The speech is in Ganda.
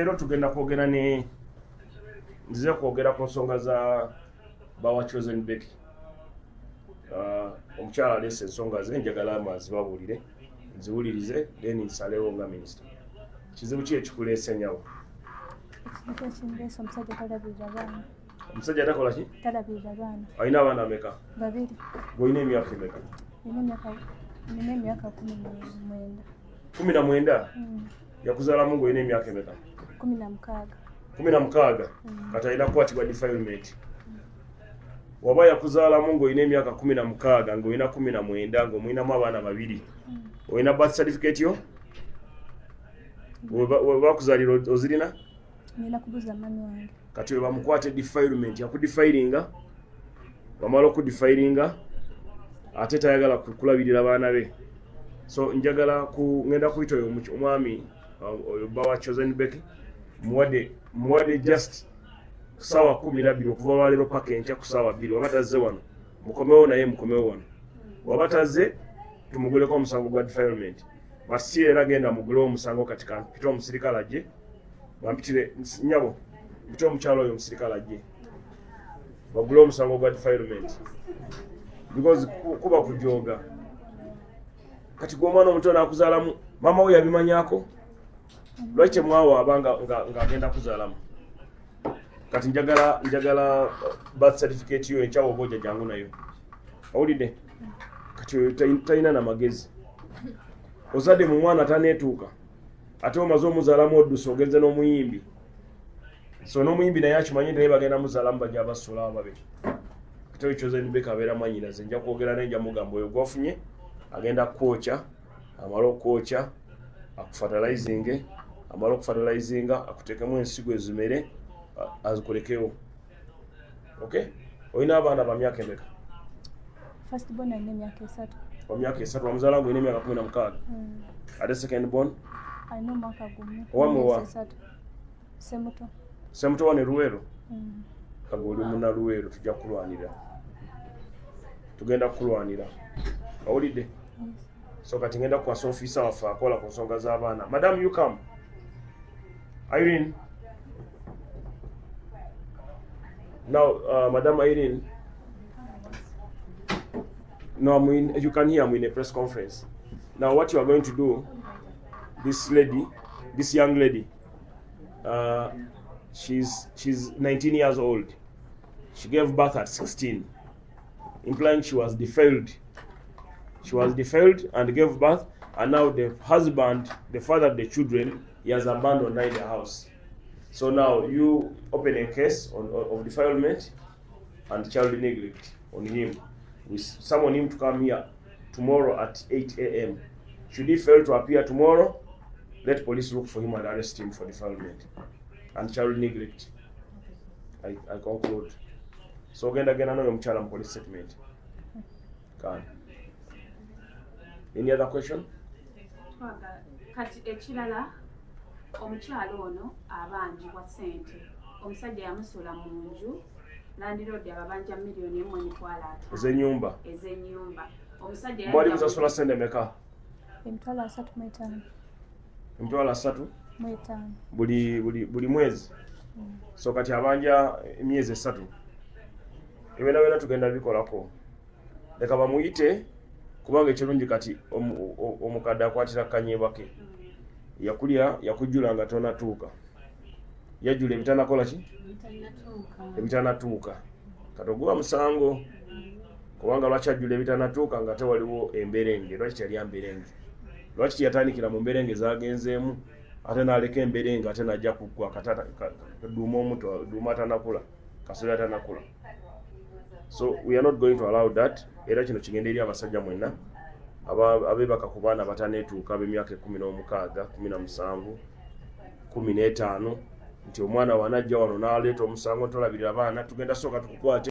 leero tugenda kwogera ne nzize kwogera ku nsonga za bawa Chosen Becky. Omukyala aleese ensonga ze njagala amazibabuulire nziwulirize then nsalewo nga minisita. Kizibu ki ekikuleese nyawo? Omusajja takola ki? Talabirira baana. Alina abaana ameka? Babiri. Olina emyaka emeka? Nina emyaka 19. 19? Yakuzaalamu ng'olina emyaka emeka? 16. 16? Kati alina kukwatibwa defilement. Waba yakuzaalamu ng'olina emyaka 16 ng'olina 19 ng'omulinamu abaana babiri. Olina birth certificate yo? Bakuzaalira ozirina? Nina kubuza mami wange. Kati we bamukwate defilement yakudefiringa, wamala okudefiringa ate tayagala kulabirira baana be. So njagala ngenda kuyita oyo omwami oyo bawa Chosen Becky muwadde just kusaawa 12 okuva olwaleero paka enkya ku ssaawa 2. Waba tazze wano mukomewo naye mukomewo wano. Waba tazze tumuguleko omusango gwa defilement. Basi era genda mugulewo omusango kati kampita omusirikale ajje bampitire nyabo mpita omukyalo oyo omusirikale ajje bagulewo omusango gwa defilement because kuba kujoga. Kati gw'omwana omuto n'akuzaalamu mama we yabimanyako lwaki temwawa abanga ng'agenda kuzaalamu. Kati njagala birth certificate yo enkyawo oba ojja jangu nayo. Owulidde? Kati talina na magezi. Ozadde mu mwana taneetuuka ate omaze omuzaalamu oddusa ogenze n'omuyimbi. So n'omuyimbi naye akimanyi naye bagenda muzaalamu bajja basula ababe. Kati oyo Chosen Becky abeera manyinaze. Nja kwogera naye nja mugamba oyo gwofunye agenda kwokya, amala okwokya akufatalizinge, amala okufatalizinga akuteekemu ensigo ezimere azikulekewo. Okay? Olina abaana ba myaka emeka? First born alina emyaka 3. Wa myaka 3 wamuzaala ng'olina emyaka 16? Ate second born? Alina omwaka gumu. Owamuwa? Semuto. Semuto wane Luweero? Kagoli muna Luweero tujja kulwanira. Tugenda kulwanira. Owulidde? So kati ngenda kukwasa ofiisa waffe akola ku nsonga z'abaana. Madam, you come. Irene. Now, Madam Irene. No, you can hear me in a press conference. Now, what you are going to do, this young lady, she's 19 years old. She gave birth at 16, implying she was defiled. She was defiled and gave birth, and now the husband, the father of the children, he has abandoned her in the house. So now you open a case of defilement and child neglect on him. We summon him to come here tomorrow at 8 a.m. Should he fail to appear tomorrow, let police look for him and arrest him for defilement and child neglect. I conclude. So genda no mchala police statement. Can. Any other question? Kati ekirala omukyalo ono abanjibwa ssente. Omusajja yamusula mu nju landiroodi ababanja $1,000,000 ez'ennyumba. Omusajja mwali musasula ssente meka? Emitwalo 3.5. Emitwalo 3? 5. Buli mwezi. So kati abanja emyezi 3. Ebena tugenda bikolako. Leka bamuyite kubanga ekirungi kati omukadde akwatira kanyeebwa ke. Yakulya yakujjula nga tonatuuka. Yajjula ebitanakola ki? Ebitanatuuka. Kati oguba musango kubanga lwaki ajjula ebitanatuuka nga tewaliwo emberenge. Lwaki teyali mberenge? Lwaki yatandikira mu mberenge zagenzeemu ate n'aleka emberenge ate n'ajja kuggwa duuma omuto duuma atanakula kasooli atanakula. So we are not going to allow that. Era kino kigenda eri abasajja mwenna abeebaka ku baana bataneetuuka b'emyaka 16, 17, 15 nti omwana wanajja wano n'aleeta omusango tolabirira abaana tugenda sooka tukukwate.